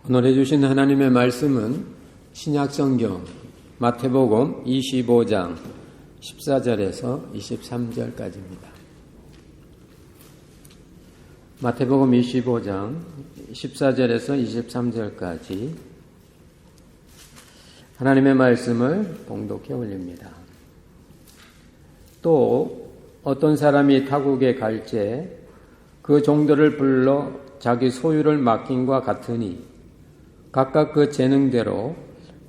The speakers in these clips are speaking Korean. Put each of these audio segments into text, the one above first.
오늘 해주신 하나님의 말씀은 신약성경 마태복음 25장 14절에서 23절까지입니다. 마태복음 25장 14절에서 23절까지 하나님의 말씀을 봉독해 올립니다. 또 어떤 사람이 타국에 갈제 그 종들을 불러 자기 소유를 맡김과 같으니 각각 그 재능대로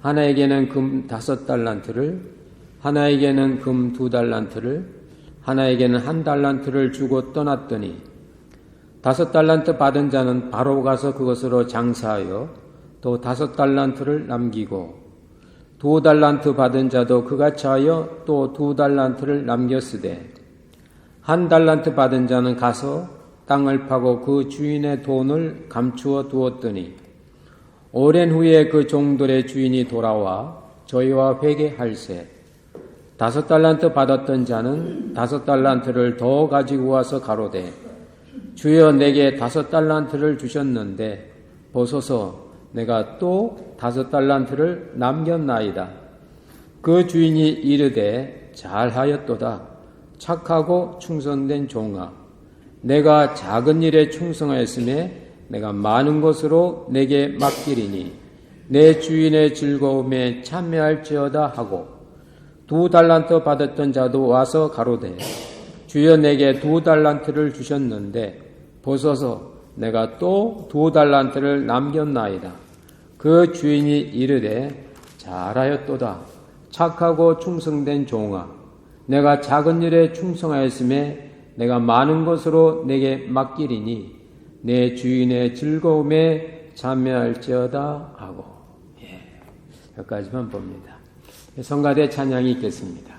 하나에게는 금 5달란트를, 하나에게는 금 2달란트를, 하나에게는 1달란트를 주고 떠났더니 5달란트 받은 자는 바로 가서 그것으로 장사하여 또 5달란트를 남기고 2달란트 받은 자도 그같이 하여 또 2달란트를 남겼으되 1달란트 받은 자는 가서 땅을 파고 그 주인의 돈을 감추어 두었더니 오랜 후에 그 종들의 주인이 돌아와 저희와 회개할세 5달란트 받았던 자는 5달란트를 더 가지고 와서 가로되 주여 내게 5달란트를 주셨는데 보소서 내가 또 5달란트를 남겼나이다. 그 주인이 이르되 잘하였도다. 착하고 충성된 종아 내가 작은 일에 충성하였음에 내가 많은 것으로 내게 맡기리니 내 주인의 즐거움에 참여할지어다 하고 2달란트 받았던 자도 와서 가로되 주여 내게 2달란트를 주셨는데 보소서 내가 또 2달란트를 남겼나이다. 그 주인이 이르되 잘하였도다. 착하고 충성된 종아 내가 작은 일에 충성하였음에 내가 많은 것으로 내게 맡기리니 내 주인의 즐거움에 참여할지어다 하고 여기까지만 봅니다. 성가대 찬양이 있겠습니다.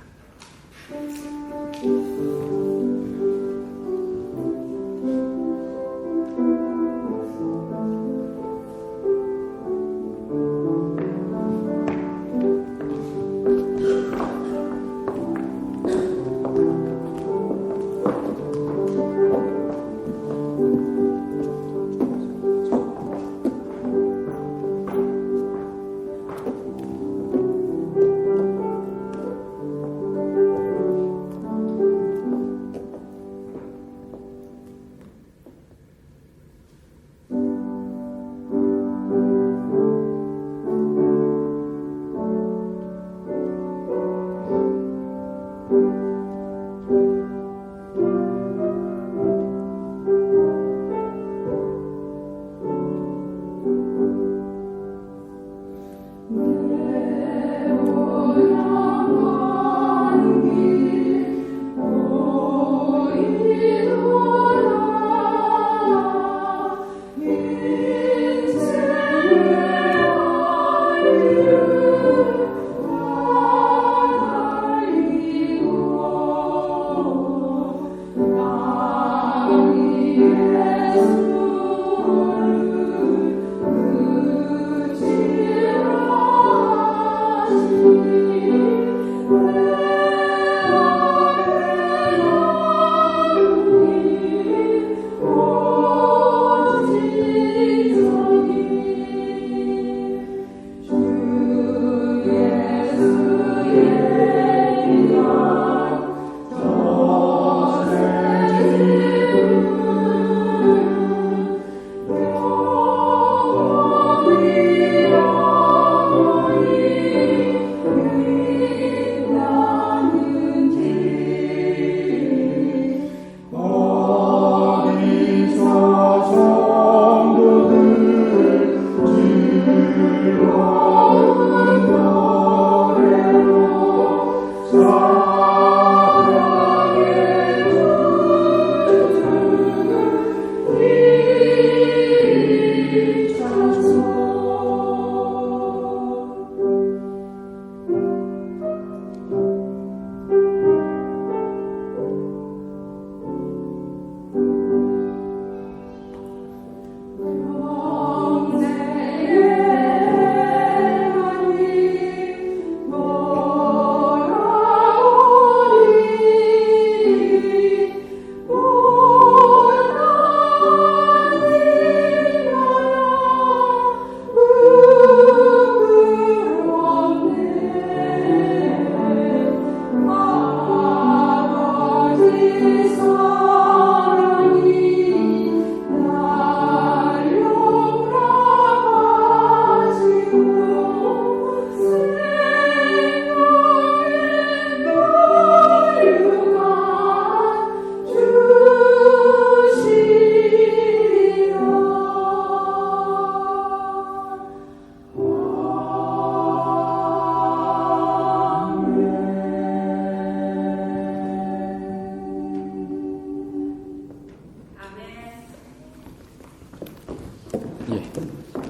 예,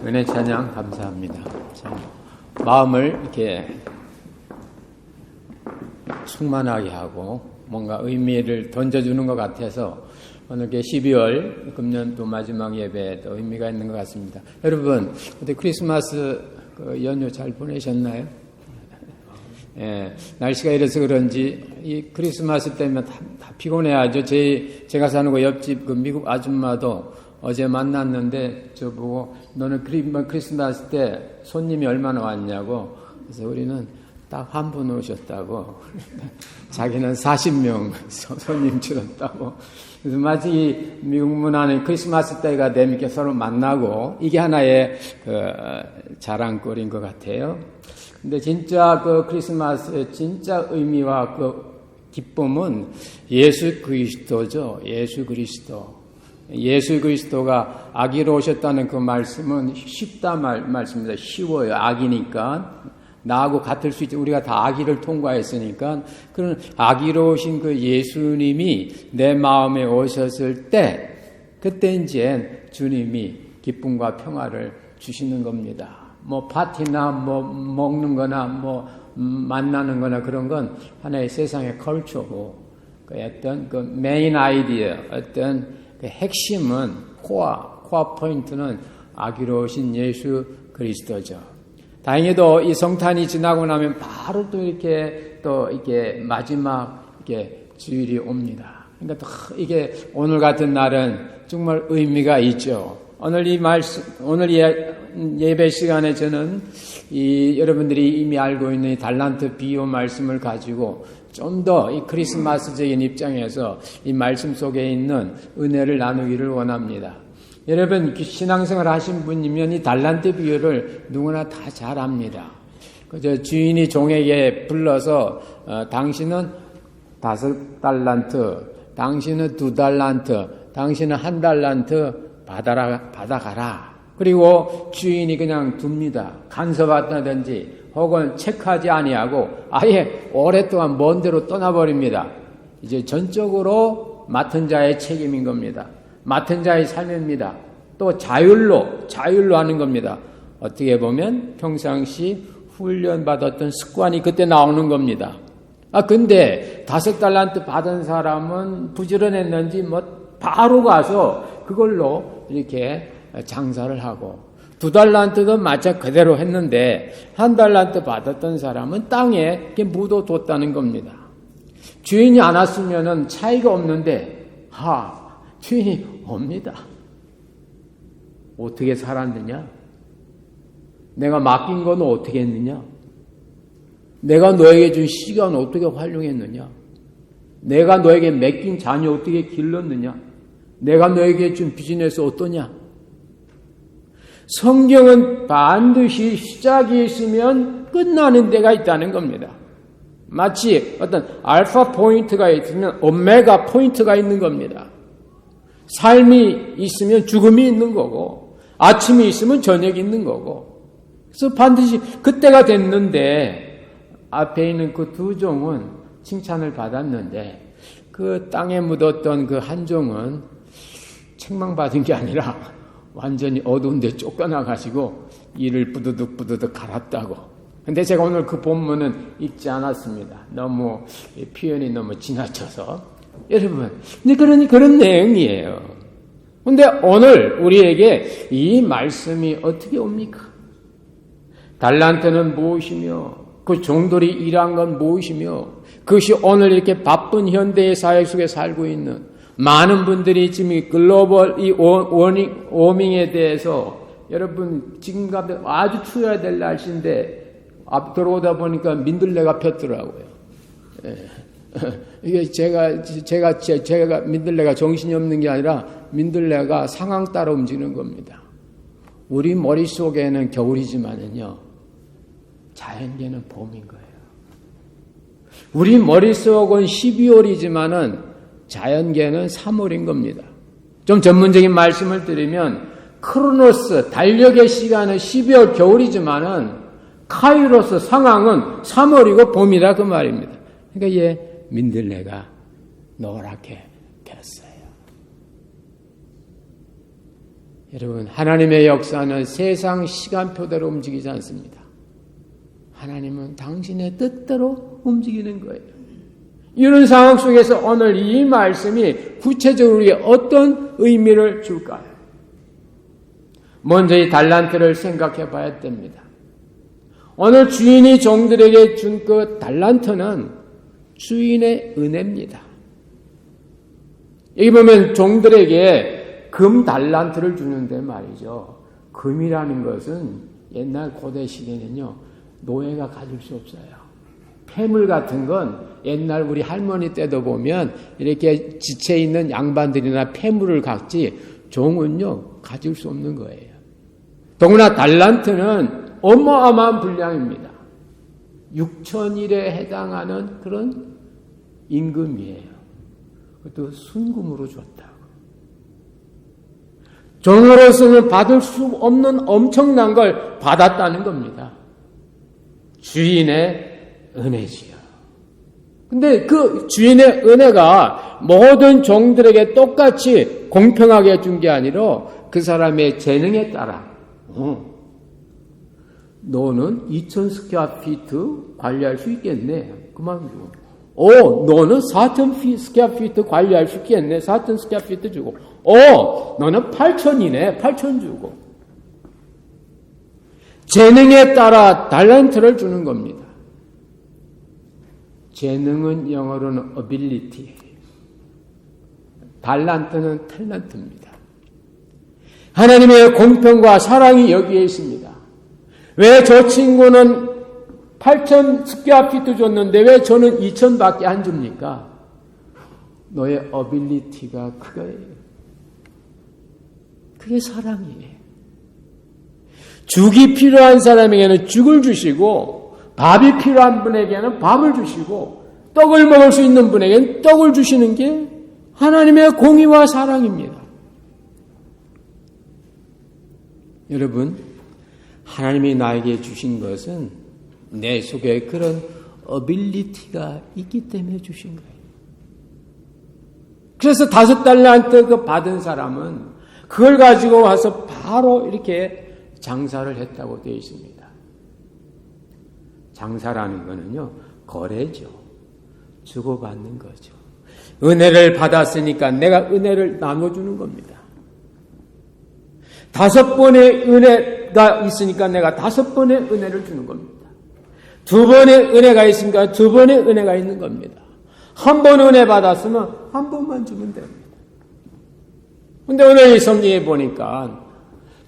은혜 찬양 감사합니다. 참, 마음을 이렇게 충만하게 하고 뭔가 의미를 던져주는 것 같아서 오늘 12월 금년도 마지막 예배에도 의미가 있는 것 같습니다. 여러분, 어때 크리스마스 연휴 잘 보내셨나요? 예, 날씨가 이래서 그런지 이 크리스마스 때문에 다 피곤해하죠. 제가 사는 거 옆집 그 미국 아줌마도 어제 만났는데 저보고 너는 크리스마스 때 손님이 얼마나 왔냐고. 그래서 우리는 딱 한 분 오셨다고. 자기는 40명 손님 줄었다고. 그래서 마치 미국 문화는 크리스마스 때가 되면 이렇게 서로 만나고 이게 하나의 자랑거리인 것 같아요. 근데 진짜 그 크리스마스의 진짜 의미와 그 기쁨은 예수 그리스도죠. 예수 그리스도. 예수 그리스도가 아기로 오셨다는 그 말씀은 쉽다 말씀입니다. 쉬워요. 아기니까. 나하고 같을 수 있지. 우리가 다 아기를 통과했으니까. 그런 아기로 오신 그 예수님이 내 마음에 오셨을 때, 그때 이제 주님이 기쁨과 평화를 주시는 겁니다. 뭐 파티나 뭐 먹는 거나 뭐 만나는 거나 그런 건 하나의 세상의 컬처고, 그 어떤 그 메인 아이디어, 어떤 그 핵심은 코어 포인트는 아기로 오신 예수 그리스도죠. 다행히도 이 성탄이 지나고 나면 바로 또 이렇게 마지막 이렇게 주일이 옵니다. 그러니까 또 이게 오늘 같은 날은 정말 의미가 있죠. 오늘 오늘 예배 시간에 저는 여러분들이 이미 알고 있는 이 달란트 비유 말씀을 가지고 좀 더 이 크리스마스적인 입장에서 이 말씀 속에 있는 은혜를 나누기를 원합니다. 여러분 신앙생활 하신 분이면 이 달란트 비유를 누구나 다 잘 압니다. 그저 주인이 종에게 불러서 당신은 5달란트, 당신은 2달란트, 당신은 1달란트 받아가라. 그리고 주인이 그냥 둡니다. 간섭한다든지 혹은 체크하지 아니하고 아예 오랫동안 먼 데로 떠나버립니다. 이제 전적으로 맡은 자의 책임인 겁니다. 맡은 자의 삶입니다. 또 자율로 하는 겁니다. 어떻게 보면 평상시 훈련받았던 습관이 그때 나오는 겁니다. 근데 5달란트 받은 사람은 부지런했는지 바로 가서 그걸로 이렇게 장사를 하고 2달란트도 마찬 그대로 했는데 1달란트 받았던 사람은 땅에 이렇게 묻어뒀다는 겁니다. 주인이 안 왔으면은 차이가 없는데 주인이 옵니다. 어떻게 살았느냐? 내가 맡긴 건 어떻게 했느냐? 내가 너에게 준 시간 어떻게 활용했느냐? 내가 너에게 맡긴 자녀 어떻게 길렀느냐? 내가 너에게 준 비즈니스 어떠냐? 성경은 반드시 시작이 있으면 끝나는 데가 있다는 겁니다. 마치 어떤 알파 포인트가 있으면 오메가 포인트가 있는 겁니다. 삶이 있으면 죽음이 있는 거고 아침이 있으면 저녁이 있는 거고 그래서 반드시 그때가 됐는데 앞에 있는 그 2종은 칭찬을 받았는데 그 땅에 묻었던 그 한 종은 책망받은 게 아니라 완전히 어두운 데 쫓겨나가지고 이를 부두둑 갈았다고. 근데 제가 오늘 그 본문은 읽지 않았습니다. 너무 표현이 너무 지나쳐서. 여러분, 근데 그런 내용이에요. 근데 오늘 우리에게 이 말씀이 어떻게 옵니까? 달란트는 무엇이며 그 종들이 일한 건 무엇이며 그것이 오늘 이렇게 바쁜 현대의 사회 속에 살고 있는 많은 분들이 지금 이 글로벌 이 워밍에 대해서 여러분 지금 아주 추워야 될 날씨인데 앞 들어오다 보니까 민들레가 폈더라고요. 이게 제가 민들레가 정신이 없는 게 아니라 민들레가 상황 따라 움직이는 겁니다. 우리 머릿속에는 겨울이지만은요, 자연계는 봄인 거예요. 우리 머릿속은 12월이지만은 자연계는 3월인 겁니다. 좀 전문적인 말씀을 드리면 크로노스, 달력의 시간은 12월 겨울이지만은 카이로스 상황은 3월이고 봄이다 그 말입니다. 그러니까 얘 민들레가 노랗게 폈어요. 여러분, 하나님의 역사는 세상 시간표대로 움직이지 않습니다. 하나님은 당신의 뜻대로 움직이는 거예요. 이런 상황 속에서 오늘 이 말씀이 구체적으로 우리에게 어떤 의미를 줄까요? 먼저 이 달란트를 생각해 봐야 됩니다. 오늘 주인이 종들에게 준 그 달란트는 주인의 은혜입니다. 여기 보면 종들에게 금 달란트를 주는데 말이죠. 금이라는 것은 옛날 고대 시대는요, 노예가 가질 수 없어요. 폐물 같은 건 옛날 우리 할머니 때도 보면 이렇게 지체 있는 양반들이나 폐물을 갖지 종은요, 가질 수 없는 거예요. 더구나 달란트는 어마어마한 분량입니다. 6,000일에 해당하는 그런 임금이에요. 그것도 순금으로 줬다고. 종으로서는 받을 수 없는 엄청난 걸 받았다는 겁니다. 주인의 은혜지요. 근데 그 주인의 은혜가 모든 종들에게 똑같이 공평하게 준 게 아니라 그 사람의 재능에 따라 너는 2,000 스퀘어피트 관리할 수 있겠네. 그만 주고. 너는 4,000 스퀘어피트 관리할 수 있겠네. 4,000 스퀘어피트 주고. 너는 8,000이네. 8,000 주고. 재능에 따라 달란트를 주는 겁니다. 재능은 영어로는 ability. 달란트는 탤런트입니다. 하나님의 공평과 사랑이 여기에 있습니다. 왜 저 친구는 8,000 스퀘어피트 줬는데 왜 저는 2,000밖에 안 줍니까? 너의 어빌리티가 그거예요. 그게 사랑이에요. 죽이 필요한 사람에게는 죽을 주시고 밥이 필요한 분에게는 밥을 주시고 떡을 먹을 수 있는 분에게는 떡을 주시는 게 하나님의 공의와 사랑입니다. 여러분, 하나님이 나에게 주신 것은 내 속에 그런 어빌리티가 있기 때문에 주신 거예요. 그래서 5달란트 그 받은 사람은 그걸 가지고 와서 바로 이렇게 장사를 했다고 되어 있습니다. 장사라는 거는요, 거래죠. 주고받는 거죠. 은혜를 받았으니까 내가 은혜를 나눠주는 겁니다. 5번의 은혜가 있으니까 내가 5번의 은혜를 주는 겁니다. 2번의 은혜가 있으니까 2번의 은혜가 있는 겁니다. 1번 은혜 받았으면 1번만 주면 됩니다. 근데 오늘 이 성경에 보니까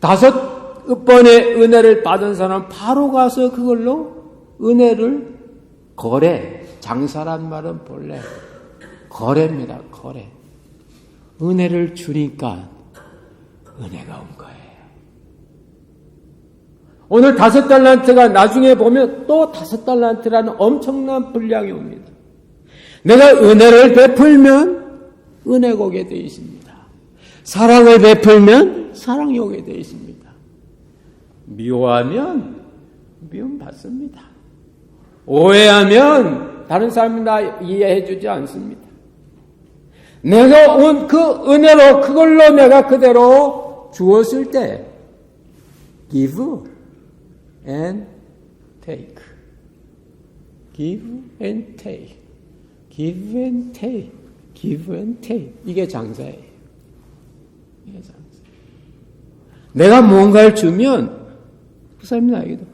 5번의 은혜를 받은 사람은 바로 가서 그걸로 은혜를 거래, 장사란 말은 본래 거래입니다. 거래. 은혜를 주니까 은혜가 온 거예요. 오늘 5달란트가 나중에 보면 또 5달란트라는 엄청난 분량이 옵니다. 내가 은혜를 베풀면 은혜가 오게 되어 있습니다. 사랑을 베풀면 사랑이 오게 되어 있습니다. 미워하면 미움 받습니다. 오해하면 다른 사람이 나 이해해 주지 않습니다. 내가 온 그 은혜로 그걸로 내가 그대로 주었을 때 give and take. give and take. give and take. give and take. 이게 장사예요. 이게 장사. 내가 뭔가를 주면 그 사람이 나에게도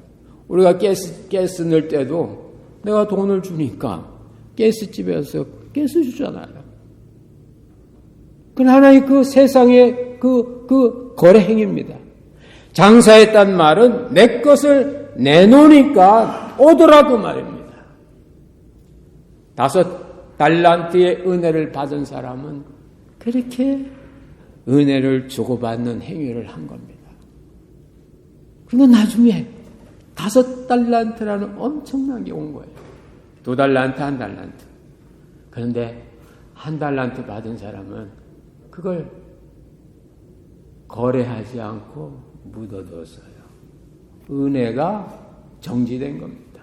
우리가 가스 넣을 때도 내가 돈을 주니까 가스집에서 가스 주잖아요. 그건 하나의 그 세상의 그 거래 행위입니다. 장사했단 말은 내 것을 내놓으니까 오더라도 말입니다. 5달란트의 은혜를 받은 사람은 그렇게 은혜를 주고받는 행위를 한 겁니다. 그런데 나중에 5달란트라는 엄청난 게 온 거예요. 2달란트, 1달란트. 그런데 1달란트 받은 사람은 그걸 거래하지 않고 묻어뒀어요. 은혜가 정지된 겁니다.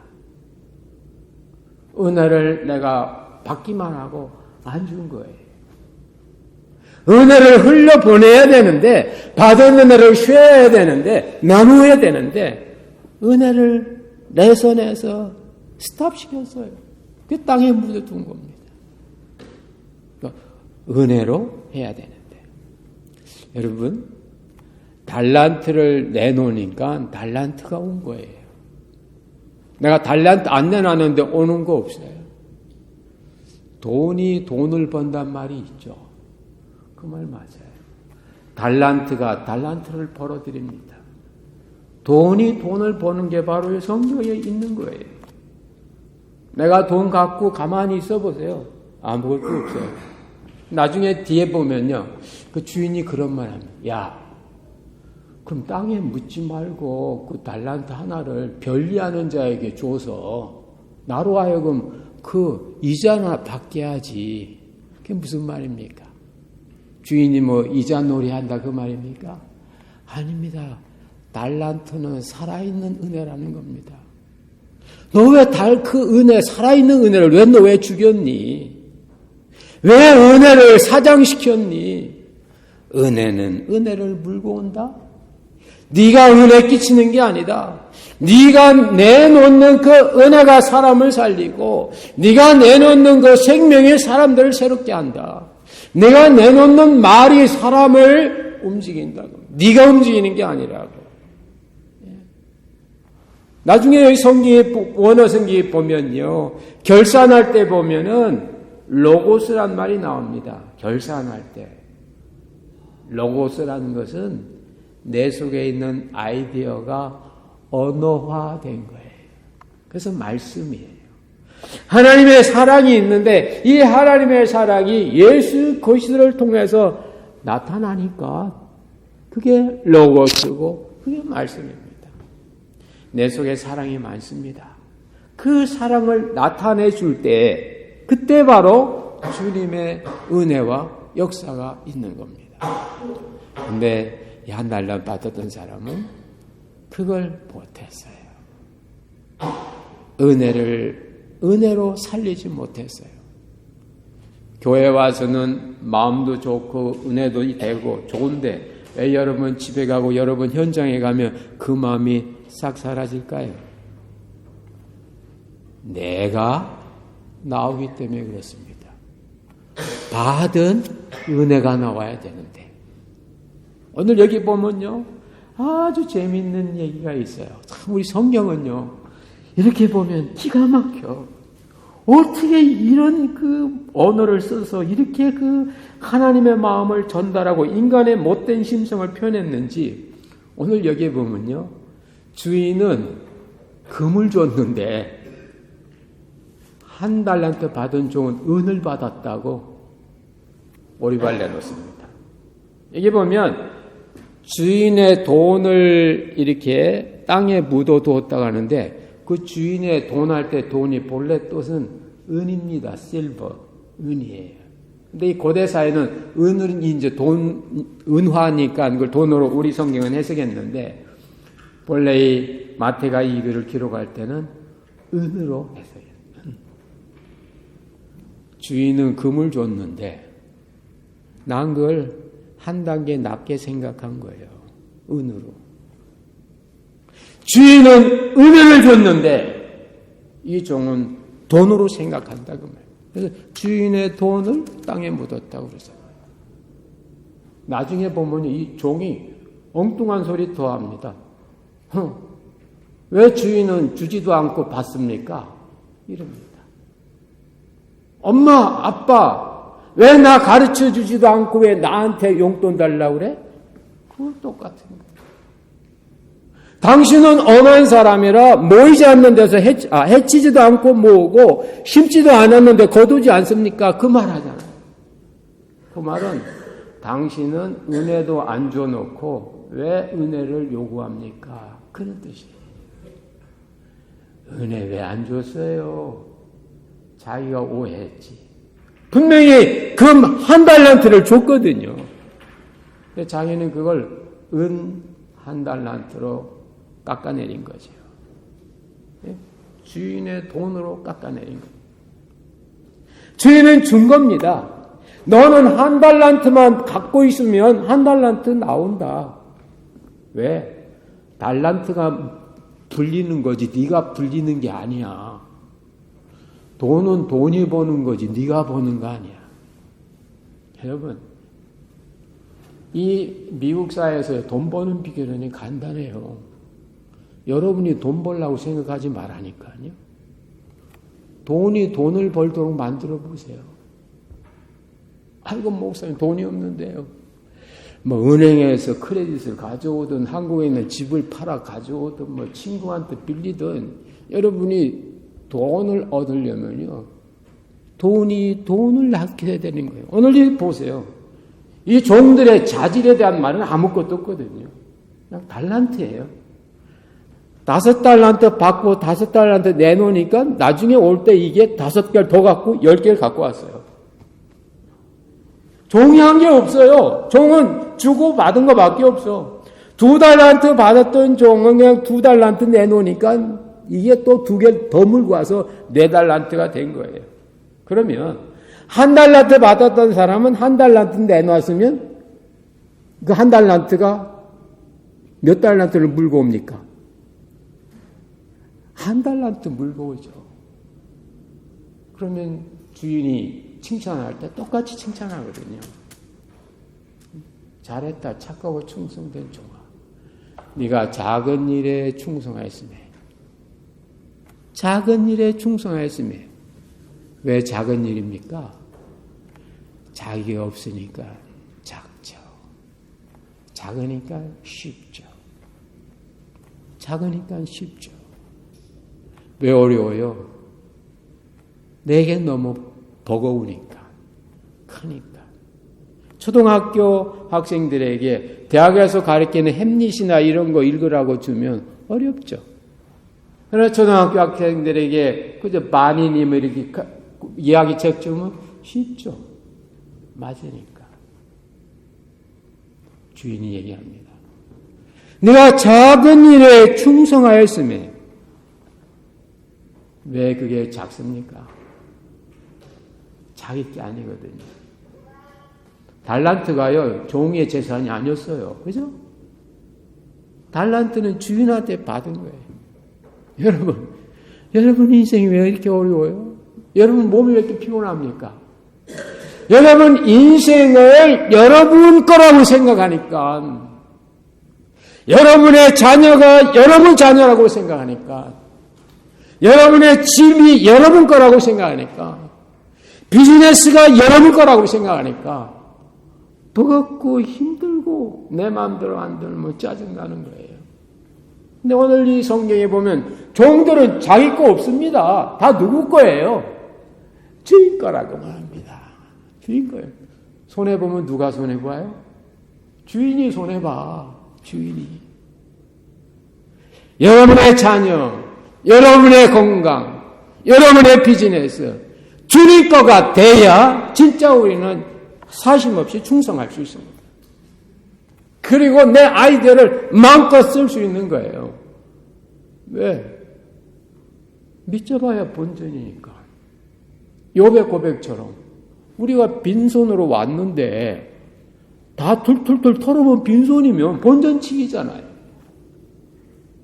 은혜를 내가 받기만 하고 안 준 거예요. 은혜를 흘려보내야 되는데, 받은 은혜를 쉬어야 되는데, 나누어야 되는데, 은혜를 내 손에서 스탑시켰어요. 그 땅에 묻어둔 겁니다. 그러니까 은혜로 해야 되는데. 여러분, 달란트를 내놓으니까 달란트가 온 거예요. 내가 달란트 안 내놨는데 오는 거 없어요. 돈이 돈을 번단 말이 있죠. 그 말 맞아요. 달란트가 달란트를 벌어들입니다. 돈이 돈을 버는 게 바로 성경에 있는 거예요. 내가 돈 갖고 가만히 있어 보세요. 아무것도 없어요. 나중에 뒤에 보면요. 그 주인이 그런 말 합니다. 야, 그럼 땅에 묻지 말고 그 달란트 하나를 변리하는 자에게 줘서 나로 하여금 그 이자나 받게 하지. 그게 무슨 말입니까? 주인이 뭐 이자 놀이 한다 그 말입니까? 아닙니다. 달란트는 살아있는 은혜라는 겁니다. 너 왜 그 은혜, 살아있는 은혜를 왜 죽였니? 왜 은혜를 사장시켰니? 은혜는 은혜를 물고 온다? 네가 은혜 끼치는 게 아니다. 네가 내놓는 그 은혜가 사람을 살리고 네가 내놓는 그 생명이 사람들을 새롭게 한다. 네가 내놓는 말이 사람을 움직인다고. 네가 움직이는 게 아니라고. 나중에 여기 성경에 원어 성경에 보면요. 결산할 때 보면은 로고스란 말이 나옵니다. 결산할 때. 로고스라는 것은 내 속에 있는 아이디어가 언어화된 거예요. 그래서 말씀이에요. 하나님의 사랑이 있는데 이 하나님의 사랑이 예수 그리스도를 통해서 나타나니까 그게 로고스고 그게 말씀입니다. 내 속에 사랑이 많습니다. 그 사랑을 나타내 줄 때 그때 바로 주님의 은혜와 역사가 있는 겁니다. 근데 이 한 달만 받았던 사람은 그걸 못했어요. 은혜로 살리지 못했어요. 교회 와서는 마음도 좋고 은혜도 되고 좋은데 왜 여러분 집에 가고 여러분 현장에 가면 그 마음이 싹 사라질까요? 내가 나오기 때문에 그렇습니다. 받은 은혜가 나와야 되는데 오늘 여기 보면요 아주 재미있는 얘기가 있어요. 참 우리 성경은요 이렇게 보면 기가 막혀. 어떻게 이런 그 언어를 써서 이렇게 그 하나님의 마음을 전달하고 인간의 못된 심성을 표현했는지 오늘 여기에 보면요. 주인은 금을 줬는데 한 달란트 받은 종은 은을 받았다고 오리발 내놓습니다. 여기 보면 주인의 돈을 이렇게 땅에 묻어두었다고 하는데 그 주인의 돈 할 때 돈이 본래 뜻은 은입니다. 실버, 은이에요. 근데 이 고대사회는 은은 이제 은화니까 그걸 돈으로 우리 성경은 해석했는데 본래 이 마태가 이 글을 기록할 때는 은으로 해석해요. 주인은 금을 줬는데 난 그걸 한 단계 낮게 생각한 거예요. 은으로. 주인은 은혜를 줬는데 이 종은 돈으로 생각한다 그 말이에요. 그래서 주인의 돈을 땅에 묻었다고 그러잖아요. 나중에 보면 이 종이 엉뚱한 소리 더 합니다. 왜 주인은 주지도 않고 받습니까? 이럽니다. 엄마, 아빠, 왜 나 가르쳐 주지도 않고 왜 나한테 용돈 달라고 그래? 그건 똑같은 거예요. 당신은 엄한 사람이라 모이지 않는 데서 해치지도 않고 모으고 심지도 않았는데 거두지 않습니까? 그 말 하잖아요. 그 말은 당신은 은혜도 안 줘놓고 왜 은혜를 요구합니까? 그런 뜻이에요. 은혜 왜 안 줬어요? 자기가 오해했지. 분명히 금 한 달란트를 줬거든요. 근데 자기는 그걸 은 한 달란트로 깎아내린 거죠. 주인의 돈으로 깎아내린 거예요. 주인은 준 겁니다. 너는 한 달란트만 갖고 있으면 한 달란트 나온다. 왜? 달란트가 불리는 거지 네가 불리는 게 아니야. 돈은 돈이 버는 거지 네가 버는 거 아니야. 여러분, 이 미국 사회에서 돈 버는 비결은 간단해요. 여러분이 돈 벌라고 생각하지 말라니까요. 돈이 돈을 벌도록 만들어 보세요. 아이고 목사님 돈이 없는데요. 뭐 은행에서 크레딧을 가져오든 한국에 있는 집을 팔아 가져오든 뭐 친구한테 빌리든 여러분이 돈을 얻으려면요. 돈을 아껴야 되는 거예요. 오늘 보세요. 이 종들의 자질에 대한 말은 아무것도 없거든요. 그냥 달란트예요. 5달란트 받고 5달란트 내놓으니까 나중에 올 때 이게 5개를 더 갖고 10개를 갖고 왔어요. 종이 한 게 없어요. 종은 주고 받은 것밖에 없어. 2달란트 받았던 종은 그냥 2달란트 내놓으니까 이게 또 2개 더 물고 와서 4달란트가 된 거예요. 그러면 1달란트 받았던 사람은 1달란트 내놨으면 그 1달란트가 몇 달란트를 물고 옵니까? 1달란트 물고 오죠. 그러면 주인이 칭찬할 때 똑같이 칭찬하거든요. 잘했다. 착하고 충성된 종아. 네가 작은 일에 충성하였으며. 작은 일에 충성하였으며. 왜 작은 일입니까? 자기가 없으니까 작죠. 작으니까 쉽죠. 작으니까 쉽죠. 왜 어려워요? 내게 너무 버거우니까, 크니까. 초등학교 학생들에게 대학에서 가르치는 햄릿이나 이런 거 읽으라고 주면 어렵죠. 그러나 초등학교 학생들에게 그저 바니님을 이렇게 이야기책 주면 쉽죠. 맞으니까. 주인이 얘기합니다. 네가 작은 일에 충성하였으며 왜 그게 작습니까? 자기 게 아니거든요. 달란트가요, 종의 재산이 아니었어요. 그죠? 달란트는 주인한테 받은 거예요. 여러분 인생이 왜 이렇게 어려워요? 여러분 몸이 왜 이렇게 피곤합니까? 여러분 인생을 여러분 거라고 생각하니까, 여러분의 자녀가 여러분 자녀라고 생각하니까, 여러분의 집이 여러분 거라고 생각하니까, 비즈니스가 여러분 거라고 생각하니까 버겁고 힘들고 내 마음대로 안 들면 짜증나는 거예요. 근데 오늘 이 성경에 보면 종들은 자기 거 없습니다. 다 누구 거예요? 주인 거라고 말합니다. 주인 거예요. 손해보면 누가 손해봐요? 주인이 손해봐. 주인이. 여러분의 자녀, 여러분의 건강, 여러분의 비즈니스 주님 거가 돼야 진짜 우리는 사심없이 충성할 수 있습니다. 그리고 내 아이디어를 마음껏 쓸 수 있는 거예요. 왜? 믿져봐야 본전이니까. 욥의 고백처럼 우리가 빈손으로 왔는데 다 툴툴툴 털어보면 빈손이면 본전치기잖아요.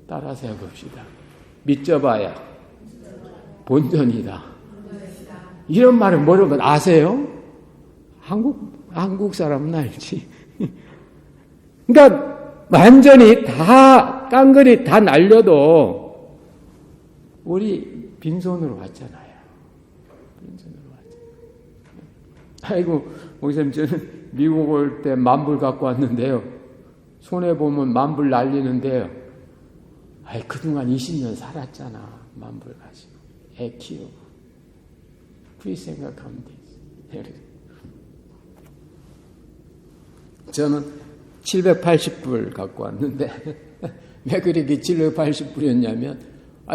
따라서 해봅시다. 믿져봐야 본전이다. 이런 말을 뭐라고 아세요? 한국 사람은 알지. 그러니까 완전히 다 깡그리 다 날려도 우리 빈손으로 왔잖아요. 빈손으로 왔잖아요. 아이고 목사님 저는 미국 올 때 만불 갖고 왔는데요. 손해 보면 만불 날리는데요. 아이 그동안 20년 살았잖아. 만불 가지고 애 키우고. 그 생각하면 되지. 저는 780불 갖고 왔는데 왜 그렇게 780불이었냐면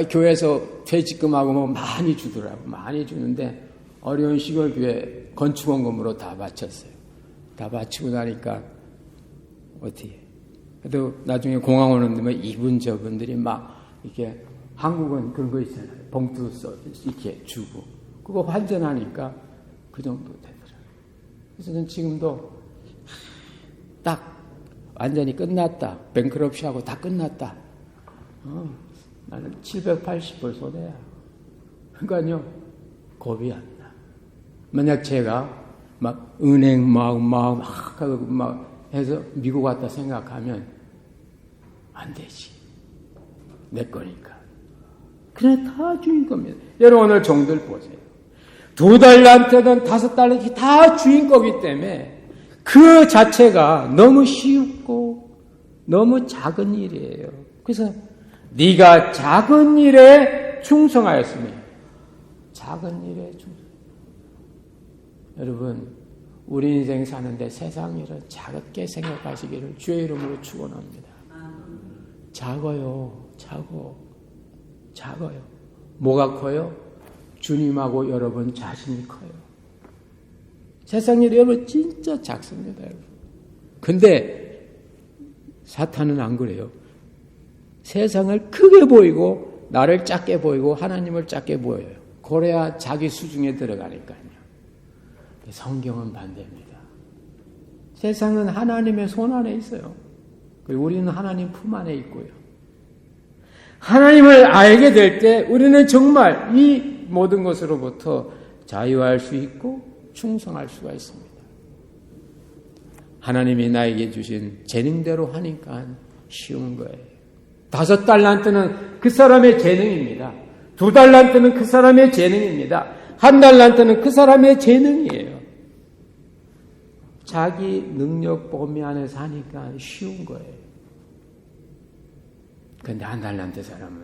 교회에서 퇴직금하고 뭐 많이 주더라고. 많이 주는데 어려운 시골교회 건축원금으로 다 바쳤어요. 다 바치고 나니까 어떻게 그래도 나중에 공항 오는 데면 이분 저분들이 막 이렇게 한국은 그런 거 있잖아요. 봉투 써 이렇게 주고 그거 환전하니까 그 정도 되더라고요. 그래서 저는 지금도 딱 완전히 끝났다. 뱅크럽시하고 다 끝났다. 나는 780불 손해야. 그러니까요, 겁이 안 나. 만약 제가 막 은행 막 해서 미국 왔다 생각하면 안 되지. 내 거니까. 그냥 다 주인 겁니다. 여러분 오늘 종들 보세요. 2달란트든 5달란트 다 주인 거기 때문에 그 자체가 너무 쉽고 너무 작은 일이에요. 그래서 네가 작은 일에 충성하였으면 작은 일에 충성. 여러분 우리 인생 사는데 세상 일은 작게 생각하시기를 주의 이름으로 축원합니다. 작아요. 작아요. 뭐가 커요? 주님하고 여러분 자신이 커요. 세상 일이 여러분 진짜 작습니다. 여러분. 근데 사탄은 안 그래요. 세상을 크게 보이고 나를 작게 보이고 하나님을 작게 보여요. 그래야 자기 수중에 들어가니까요. 성경은 반대입니다. 세상은 하나님의 손 안에 있어요. 그리고 우리는 하나님 품 안에 있고요. 하나님을 알게 될 때 우리는 정말 이 모든 것으로부터 자유할 수 있고 충성할 수가 있습니다. 하나님이 나에게 주신 재능대로 하니까 쉬운 거예요. 5달란트는 그 사람의 재능입니다. 2달란트는 그 사람의 재능입니다. 1달란트는 그 사람의 재능이에요. 자기 능력 범위 안에서 하니까 쉬운 거예요. 근데 1달란트 사람은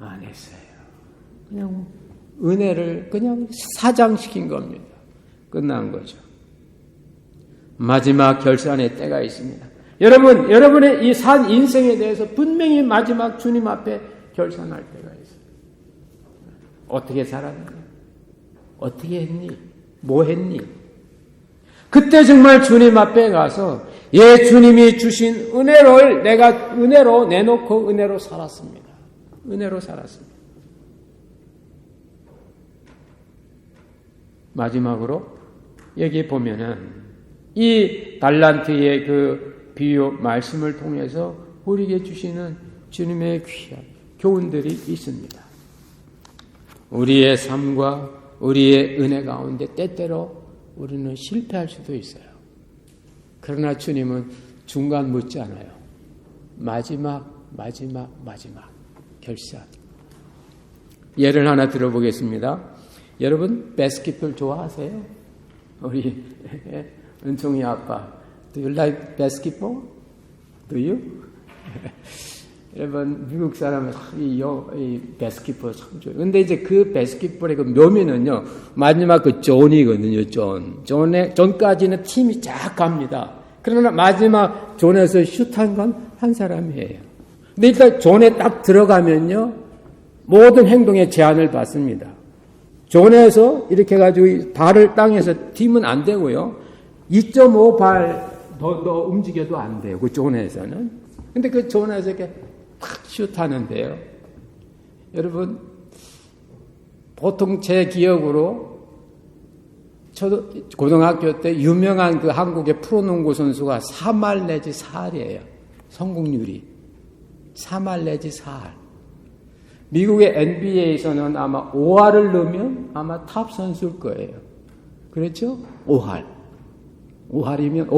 안 했어요. 그냥 은혜를 그냥 사장시킨 겁니다. 끝난 거죠. 마지막 결산의 때가 있습니다. 여러분의 이 산 인생에 대해서 분명히 마지막 주님 앞에 결산할 때가 있어요. 어떻게 살았니? 어떻게 했니? 뭐 했니? 그때 정말 주님 앞에 가서 주님이 주신 은혜를 내가 은혜로 내놓고 은혜로 살았습니다. 은혜로 살았습니다. 마지막으로 여기 보면은 이 달란트의 그 비유 말씀을 통해서 우리에게 주시는 주님의 귀한 교훈들이 있습니다. 우리의 삶과 우리의 은혜 가운데 때때로 우리는 실패할 수도 있어요. 그러나 주님은 중간 묻지 않아요. 마지막 결산. 예를 하나 들어보겠습니다. 여러분 바스켓볼 좋아하세요? 우리 은총이 아빠 Do you like basketball? Do you? 여러분 미국 사람은 이 바스켓볼 참 좋아요. 근데 이제 그 바스켓볼의 그 묘미는요. 마지막 그 존이거든요. 존까지는 팀이 쫙 갑니다. 그러나 마지막 존에서 슛한 건 한 사람이에요. 근데 일단 존에 딱 들어가면요. 모든 행동에 제한을 받습니다. 존에서 이렇게 해가지고 발을 땅에서 튀면 안 되고요. 2.5발 더 움직여도 안 돼요. 그 존에서는. 근데 그 존에서 이렇게 팍 슛하는데요. 여러분, 보통 제 기억으로 저도 고등학교 때 유명한 그 한국의 프로농구 선수가 3할 내지 4할이에요. 성공률이. 3할 내지 4할. 미국의 NBA에서는 아마 5할을 넣으면 아마 탑 선수일 거예요. 그렇죠? 5할. 5할이면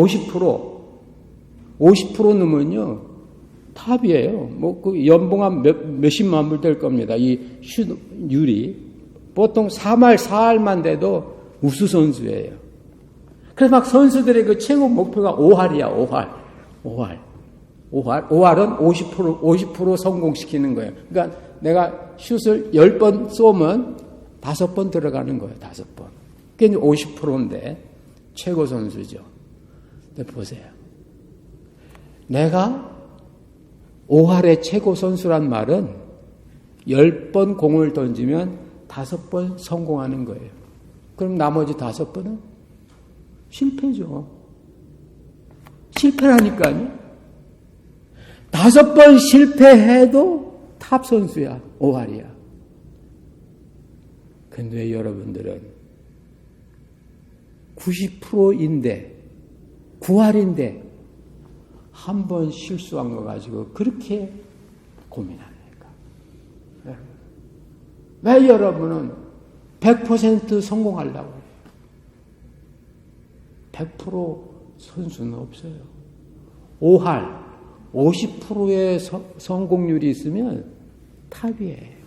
50% 넣으면요. 탑이에요. 뭐, 그 연봉 한 몇십만 불 될 겁니다. 이 슛율이. 보통 3할, 4할만 돼도 우수 선수예요. 그래서 막 선수들의 그 최고 목표가 5할이야, 5할은 50% 성공시키는 거예요. 그러니까 내가 슛을 10번 쏘면 5번 들어가는 거예요, 5번. 그게 이제 50%인데 최고 선수죠. 근데 보세요. 내가 5할의 최고 선수란 말은 10번 공을 던지면 5번 성공하는 거예요. 그럼 나머지 5번은 실패죠. 실패라니까요. 5번 실패해도 탑 선수야. 5할이야. 근데 여러분들은 90%인데 9할인데 한 번 실수한 거 가지고 그렇게 고민합니까? 왜 여러분은 100% 성공하려고 해요? 100% 선수는 없어요. 5할 50%의 성공률이 있으면 탑이에요.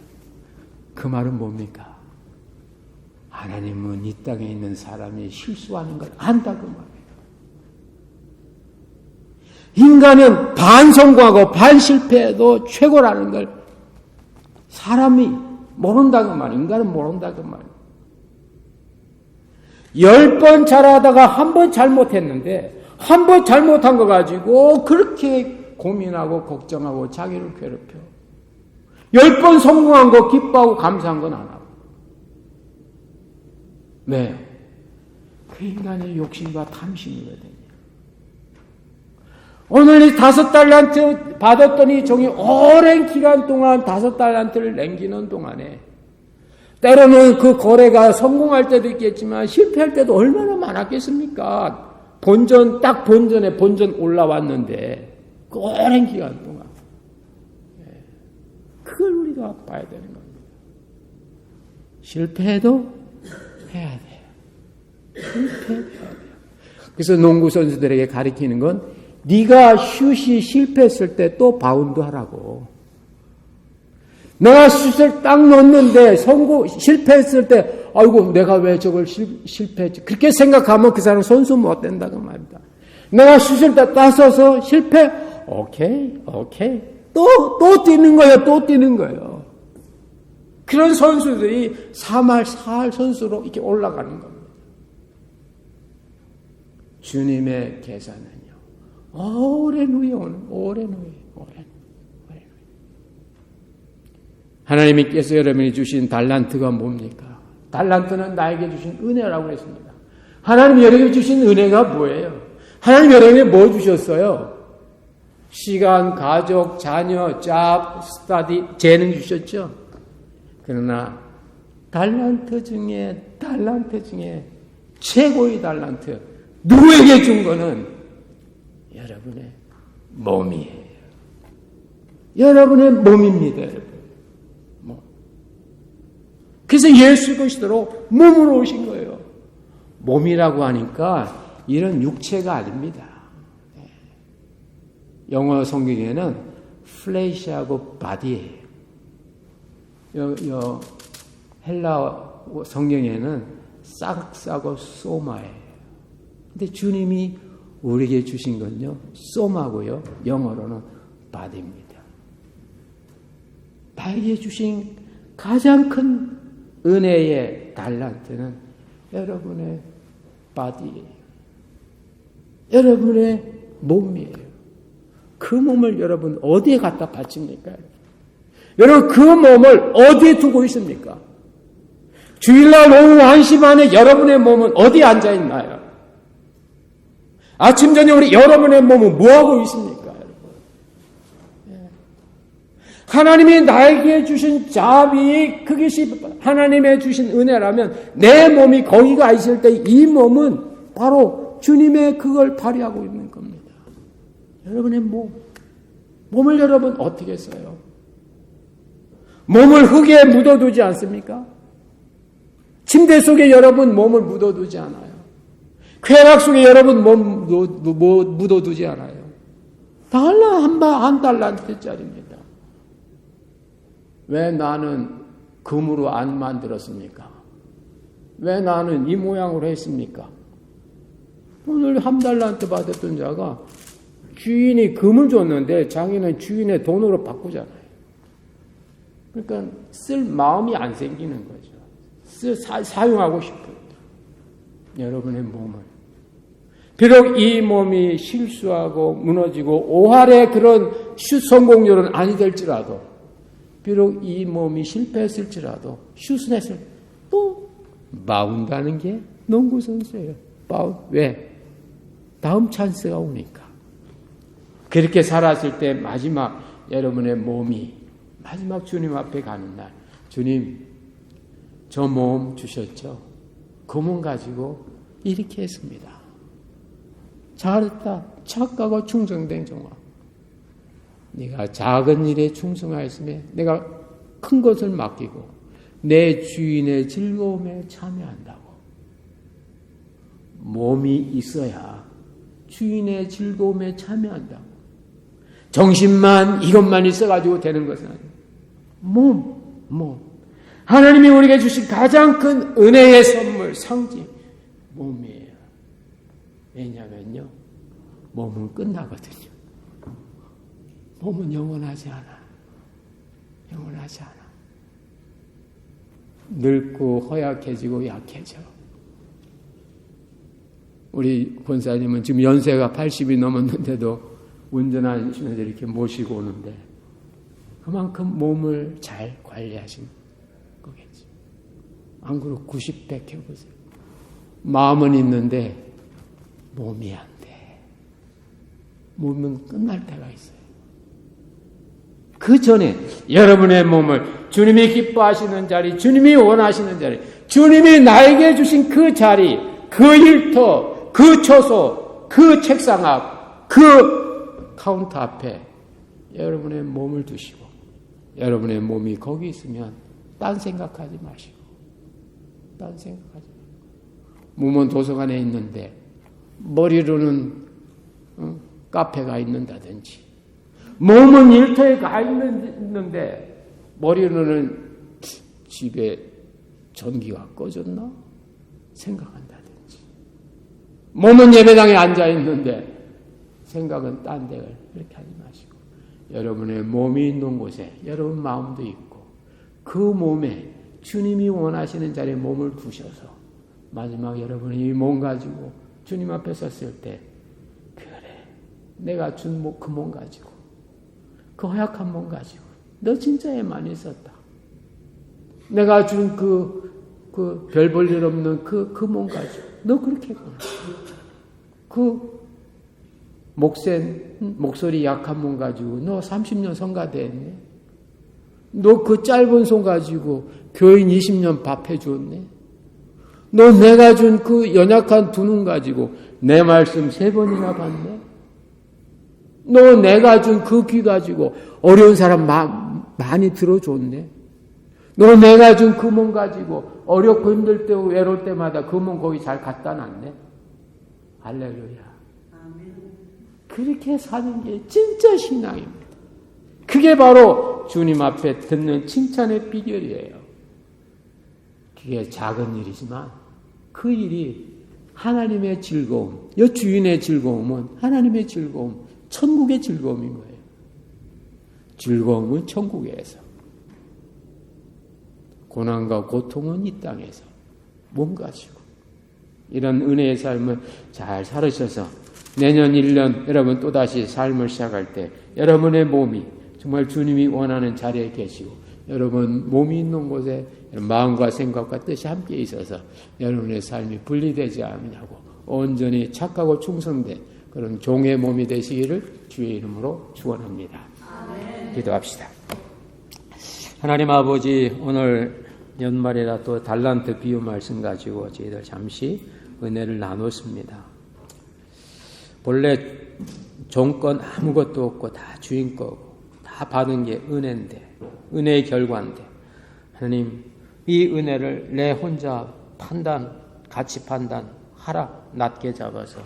그 말은 뭡니까? 하나님은 이 땅에 있는 사람이 실수하는 걸 안다 그 말이에요. 인간은 반 성공하고 반 실패해도 최고라는 걸 사람이 모른다 그 말이에요. 인간은 모른다 그 말이에요. 10번 잘하다가 한 번 잘못했는데 한 번 잘못한 거 가지고 그렇게 고민하고 걱정하고 자기를 괴롭혀. 10번 성공한 거 기뻐하고 감사한 건 안 하고. 왜? 그 인간의 욕심과 탐심이거든요. 오늘 이 5달란트 받았더니 종이 오랜 기간 동안 5달란트를 남기는 동안에 때로는 그 거래가 성공할 때도 있겠지만 실패할 때도 얼마나 많았겠습니까? 본전 올라왔는데 그 오랜 기간 동안. 그걸 우리가 봐야 되는 겁니다. 실패해도 해야 돼요. 실패해도 해야 돼요. 그래서 농구 선수들에게 가르치는 건 네가 슛이 실패했을 때 또 바운드 하라고. 내가 슛을 딱 넣었는데 실패했을 때 아이고 내가 왜 저걸 실패했지. 그렇게 생각하면 그 사람 선수 못 된다고 말입니다. 내가 슛을 딱 따서서 실패. 오케이. 또 뛰는 거예요. 또 뛰는 거예요. 그런 선수들이 3할, 4할 선수로 이렇게 올라가는 겁니다. 주님의 계산은요. 오랜 후에 오는, 오랜 후에. 하나님께서 여러분이 주신 달란트가 뭡니까? 달란트는 나에게 주신 은혜라고 했습니다. 하나님 여러분이 주신 은혜가 뭐예요? 하나님 여러분이 뭐 주셨어요? 시간, 가족, 자녀, 잡, 스터디, 재능 주셨죠? 그러나 달란트 중에 최고의 달란트 누구에게 준 거는 여러분의 몸이에요. 여러분의 몸입니다. 여러분. 그래서 예수 그리스도로 몸으로 오신 거예요. 몸이라고 하니까 이런 육체가 아닙니다. 영어 성경에는 플레시하고 바디예요. 헬라 성경에는 싹하고 소마예요. 근데 주님이 우리에게 주신 건요, 소마고요, 영어로는 바디입니다. 나에게 주신 가장 큰 은혜의 달란트는 여러분의 바디예요. 여러분의 몸이에요. 그 몸을 여러분 어디에 갖다 바칩니까? 여러분 그 몸을 어디에 두고 있습니까? 주일날 오후 1시 반에 여러분의 몸은 어디에 앉아있나요? 아침 저녁 여러분의 몸은 뭐하고 있습니까? 여러분? 하나님이 나에게 주신 자비, 그것이 하나님의 주신 은혜라면 내 몸이 거기가 있을 때 이 몸은 바로 주님의 그걸 발휘하고 있는 겁니다. 여러분의 몸을 여러분 어떻게 써요? 몸을 흙에 묻어두지 않습니까? 침대 속에 여러분 몸을 묻어두지 않아요. 쾌락 속에 여러분 몸 묻어두지 않아요. 한 달란트짜리입니다. 왜 나는 금으로 안 만들었습니까? 왜 나는 이 모양으로 했습니까? 오늘 1달란트 받았던 자가 주인이 금을 줬는데 자기는 주인의 돈으로 바꾸잖아요. 그러니까 쓸 마음이 안 생기는 거죠. 사용하고 싶어요. 여러분의 몸을. 비록 이 몸이 실수하고 무너지고 5할의 그런 슛 성공률은 아니 될지라도, 비록 이 몸이 실패했을지라도 슛을 했을 때 또 마운다는 게 농구 선수예요. 왜? 다음 찬스가 오니까. 그렇게 살았을 때 마지막 여러분의 몸이 마지막 주님 앞에 가는 날, 주님 저 몸 주셨죠? 그 몸 가지고 이렇게 했습니다. 잘했다. 착하고 충성된 종아. 네가 작은 일에 충성하였으면 내가 큰 것을 맡기고 내 주인의 즐거움에 참여한다고. 몸이 있어야 주인의 즐거움에 참여한다고. 정신만 이것만 있어가지고 되는 것은 아니에요. 몸. 하나님이 우리에게 주신 가장 큰 은혜의 선물, 상징, 몸이에요. 왜냐면요, 몸은 끝나거든요. 몸은 영원하지 않아. 영원하지 않아. 늙고 허약해지고 약해져. 우리 권사님은 지금 연세가 80이 넘었는데도 운전하시면서 이렇게 모시고 오는데 그만큼 몸을 잘 관리하신 거겠지. 안 그러고 90, 100 해보세요. 마음은 있는데 몸이 안 돼. 몸은 끝날 때가 있어요. 그 전에 여러분의 몸을 주님이 기뻐하시는 자리, 주님이 원하시는 자리, 주님이 나에게 주신 그 자리, 그 일터, 그 처소, 그 책상 앞, 그 카운터 앞에 여러분의 몸을 두시고 여러분의 몸이 거기 있으면 딴 생각하지 마시고 딴 생각하지 마시고 몸은 도서관에 있는데 머리로는 카페가 있는다든지 몸은 일터에 가 있는데 머리로는 집에 전기가 꺼졌나 생각한다든지 몸은 예배당에 앉아 있는데 생각은 딴 데를 그렇게 하지 마시고 여러분의 몸이 있는 곳에 여러분 마음도 있고 그 몸에 주님이 원하시는 자리에 몸을 두셔서 마지막 여러분이 이 몸 가지고 주님 앞에 섰을 때 그래 내가 준 그 몸 가지고 그 허약한 몸 가지고 너 진짜 애 많이 썼다. 내가 준 별 볼 일 없는 그 몸 가지고 너 그렇게 했구나. 그 목소리 약한 몸 가지고 너 30년 성가대했네. 너 그 짧은 손 가지고 교인 20년 밥 해주었네. 너 내가 준 그 연약한 두 눈 가지고 내 말씀 3번이나 봤네. 너 내가 준 그 귀 가지고 어려운 사람 많이 들어줬네. 너 내가 준 그 몸 가지고 어렵고 힘들 때 외로울 때마다 그 몸 거기 잘 갖다 놨네. 할렐루야. 그렇게 사는 게 진짜 신앙입니다. 그게 바로 주님 앞에 듣는 칭찬의 비결이에요. 그게 작은 일이지만 그 일이 하나님의 즐거움, 여 주인의 즐거움은 하나님의 즐거움, 천국의 즐거움인 거예요. 즐거움은 천국에서, 고난과 고통은 이 땅에서 몸 가지고 이런 은혜의 삶을 잘 살으셔서 내년 1년 여러분 또다시 삶을 시작할 때 여러분의 몸이 정말 주님이 원하는 자리에 계시고 여러분 몸이 있는 곳에 마음과 생각과 뜻이 함께 있어서 여러분의 삶이 분리되지 않냐고 온전히 착하고 충성된 그런 종의 몸이 되시기를 주의 이름으로 축원합니다. 기도합시다. 하나님 아버지, 오늘 연말이라 또 달란트 비유 말씀 가지고 저희들 잠시 은혜를 나눴습니다. 본래 종건 아무것도 없고 다 주인 거고 다 받은 게 은혜인데, 은혜의 결과인데, 하나님 이 은혜를 내 혼자 가치 판단하라 낮게 잡아서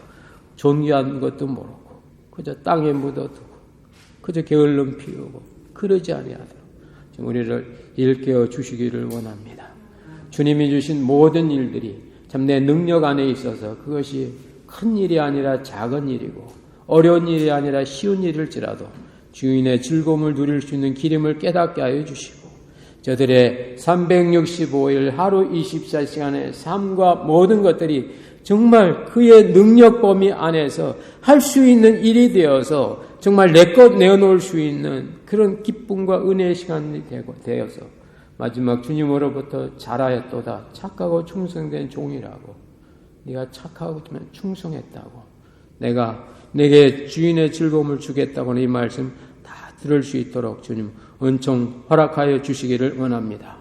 존귀한 것도 모르고 그저 땅에 묻어두고 그저 게을름 피우고 그러지 아니하도록 우리를 일깨워 주시기를 원합니다. 주님이 주신 모든 일들이 참 내 능력 안에 있어서 그것이 큰 일이 아니라 작은 일이고 어려운 일이 아니라 쉬운 일일지라도 주인의 즐거움을 누릴 수 있는 기름을 깨닫게 하여 주시고 저들의 365일 하루 24시간의 삶과 모든 것들이 정말 그의 능력 범위 안에서 할 수 있는 일이 되어서 정말 내 것 내어놓을 수 있는 그런 기쁨과 은혜의 시간이 되어서 마지막 주님으로부터 잘하였도다 착하고 충성된 종이라고 네가 착하고 충성했다고 내가 내게 주인의 즐거움을 주겠다고는 이 말씀 다 들을 수 있도록 주님 은총 허락하여 주시기를 원합니다.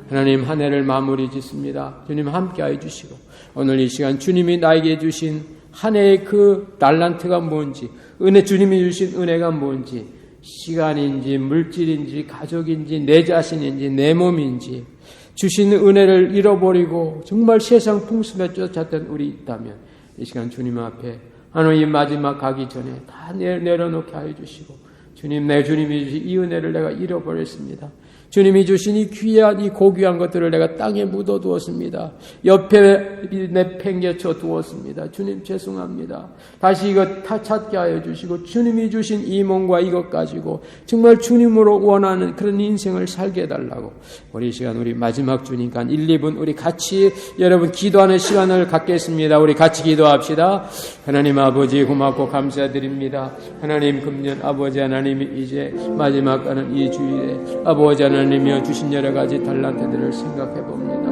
하나님 한 해를 마무리 짓습니다. 주님 함께하여 주시고 오늘 이 시간 주님이 나에게 주신 한 해의 그 달란트가 뭔지, 주님이 주신 은혜가 뭔지, 시간인지 물질인지 가족인지 내 자신인지 내 몸인지 주신 은혜를 잃어버리고 정말 세상 풍습에 쫓았던 우리 있다면 이 시간 주님 앞에 하나님 마지막 가기 전에 다 내려놓게 하여 주시고 주님, 내 주님이 주신 이 은혜를 내가 잃어버렸습니다. 주님이 주신 이 귀한 이 고귀한 것들을 내가 땅에 묻어두었습니다. 옆에 내팽개쳐 두었습니다. 주님 죄송합니다. 다시 이것 다 찾게 하여 주시고 주님이 주신 이 몸과 이것 가지고 정말 주님으로 원하는 그런 인생을 살게 해달라고 우리 시간 우리 마지막 주니까 1, 2분 우리 같이 여러분 기도하는 시간을 갖겠습니다. 우리 같이 기도합시다. 하나님 아버지 고맙고 감사드립니다. 하나님 금년 아버지 하나님이 이제 마지막 가는 이 주일에 아버지 하나님이여 주신 여러 가지 달란트들을 생각해 봅니다.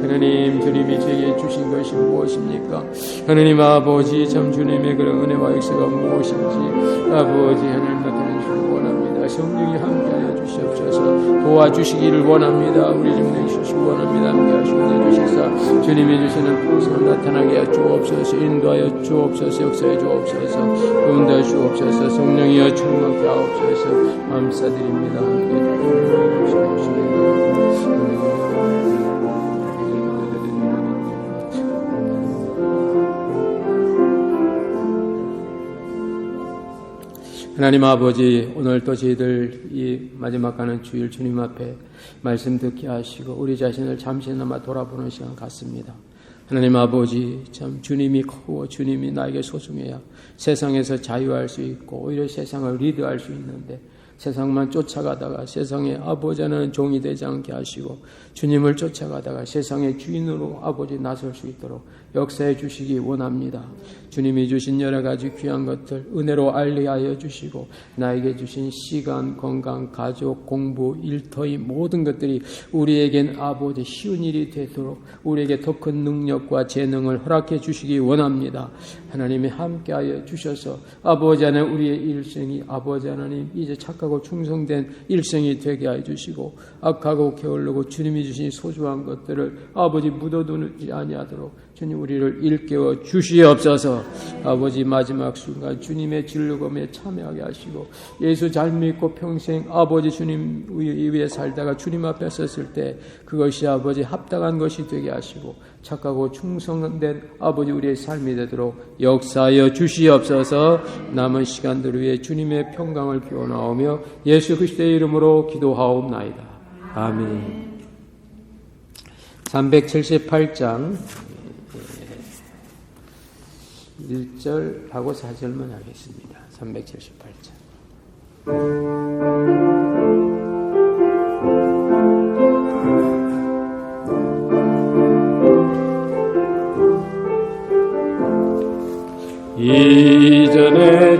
하나님 주님이 제게 주신 것이 무엇입니까? 하나님 아버지 참 주님의 그런 은혜와 역사가 무엇인지 아버지 하나님 나타내 주시기 원합니다. 성령이 함께하여 주시옵소서. 도와주시기를 원합니다. 우리 좀 내주시기 원합니다. 함께하시고 내주시사 주님이 주시는 풍성을 나타나게 해 주옵소서. 인도하여 주옵소서. 역사해 주옵소서. 도운하여 주옵소서. 성령이여 충만케 하옵소서. 감사드립니다. 함께해 주시옵소서. 하나님 아버지 오늘 또 저희들 이 마지막 가는 주일 주님 앞에 말씀 듣게 하시고 우리 자신을 잠시나마 돌아보는 시간 같습니다. 하나님 아버지 참 주님이 크고 주님이 나에게 소중해야 세상에서 자유할 수 있고 오히려 세상을 리드할 수 있는데 세상만 쫓아가다가 세상의 아버지는 종이 되지 않게 하시고 주님을 쫓아가다가 세상의 주인으로 아버지 나설 수 있도록 역사해 주시기 원합니다. 주님이 주신 여러 가지 귀한 것들 은혜로 알리하여 주시고 나에게 주신 시간, 건강, 가족, 공부, 일터의 모든 것들이 우리에겐 아버지 쉬운 일이 되도록 우리에게 더 큰 능력과 재능을 허락해 주시기 원합니다. 하나님이 함께하여 주셔서 아버지 하나님 우리의 일생이 아버지 하나님 이제 착하고 충성된 일생이 되게 하여 주시고 악하고 게을르고 주님이 주신 소중한 것들을 아버지 묻어두지 아니하도록 주님 우리를 일깨워 주시옵소서. 아버지 마지막 순간 주님의 진리검에 참여하게 하시고 예수 잘 믿고 평생 아버지 주님 위에 살다가 주님 앞에 섰을 때 그것이 아버지 합당한 것이 되게 하시고 착하고 충성된 아버지 우리의 삶이 되도록 역사하여 주시옵소서. 남은 시간들 위해 주님의 평강을 기원하오며 예수 그리스도의 이름으로 기도하옵나이다. 아멘. 378장 1절하고 4절만 하겠습니다. 378장. 이전에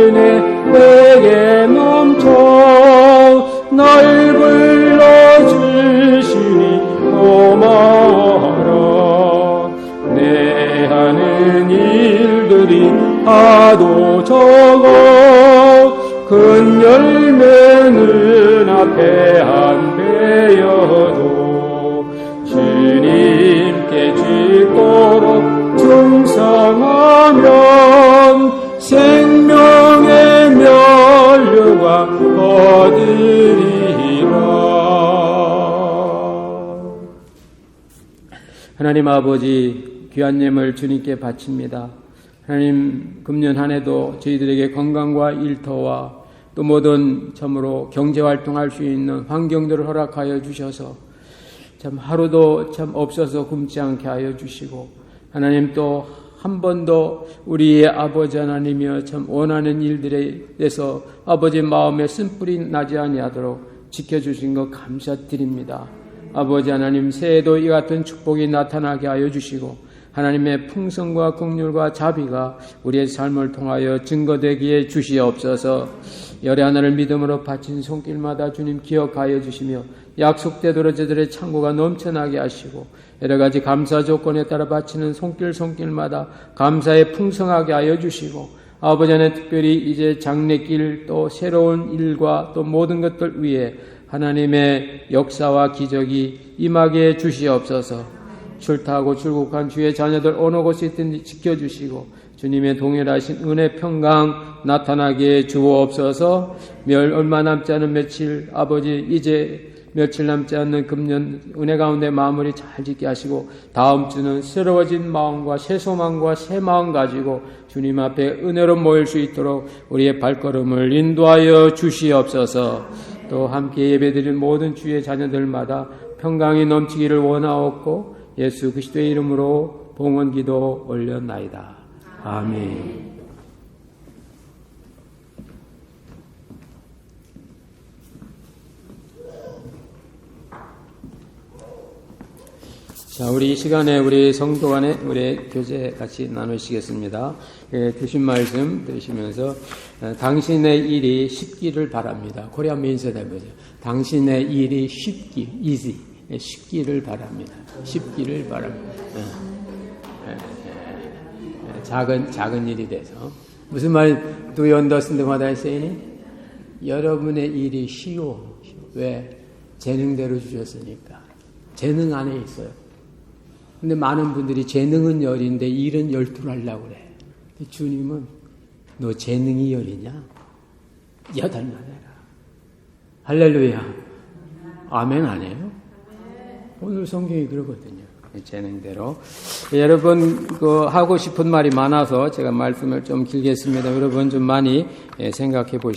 은혜 내게 넘쳐 날 불러주시니 고마워라. 내 하는 일들이 하도 적어 큰 열매는 앞에 안 베어도 주님께 짓도록 충성하면 생명의 면류가 얻으리라. 하나님 아버지 귀한 예물 주님께 바칩니다. 하나님 금년 한 해도 저희들에게 건강과 일터와 또 모든 참으로 경제활동할 수 있는 환경들을 허락하여 주셔서 참 하루도 참 없어서 굶지 않게 하여 주시고 하나님 또 한 번도 우리의 아버지 하나님이여 참 원하는 일들에 대해서 아버지 마음에 쓴뿌리 나지 아니하도록 지켜주신 것 감사드립니다. 아버지 하나님 새해도 이 같은 축복이 나타나게 하여 주시고 하나님의 풍성과 긍휼과 자비가 우리의 삶을 통하여 증거되기에 주시옵소서. 열의 하나를 믿음으로 바친 손길마다 주님 기억하여 주시며 약속대로 저들의 창고가 넘쳐나게 하시고 여러 가지 감사 조건에 따라 바치는 손길마다 감사에 풍성하게 하여 주시고 아버지 안에 특별히 이제 장래길 또 새로운 일과 또 모든 것들 위에 하나님의 역사와 기적이 임하게 주시옵소서. 출타하고 출국한 주의 자녀들 어느 곳에 있든지 지켜주시고 주님의 동일하신 은혜 평강 나타나게 주옵소서. 얼마 남지 않은 며칠 아버지 이제 며칠 남지 않는 금년 은혜 가운데 마무리 잘 짓게 하시고 다음 주는 새로워진 마음과 새 소망과 새 마음 가지고 주님 앞에 은혜로 모일 수 있도록 우리의 발걸음을 인도하여 주시옵소서. 또 함께 예배드린 모든 주의 자녀들마다 평강이 넘치기를 원하옵고 예수 그리스도의 이름으로 봉헌 기도 올렸나이다. 아멘. 자, 우리 이 시간에 우리 성도 간에 우리 교제 같이 나누시겠습니다. 주신 말씀 들으시면서 당신의 일이 쉽기를 바랍니다. 코리안 메인서다 보죠. 당신의 일이 쉽기를 바랍니다. 쉽기를 바랍니다. 작은 일이 돼서 무슨 말 do you understand what I say? 여러분의 일이 쉬워. 왜? 재능대로 주셨으니까. 재능 안에 있어요. 근데 많은 분들이 재능은 열인데 일은 열두를 하려고 그래. 주님은 너 재능이 열이냐? 8만 해라. 할렐루야. 아멘 안 해요? 오늘 성경이 그러거든요. 재능대로. 여러분 하고 싶은 말이 많아서 제가 말씀을 좀 길게 했습니다. 여러분 좀 많이 생각해 보시죠.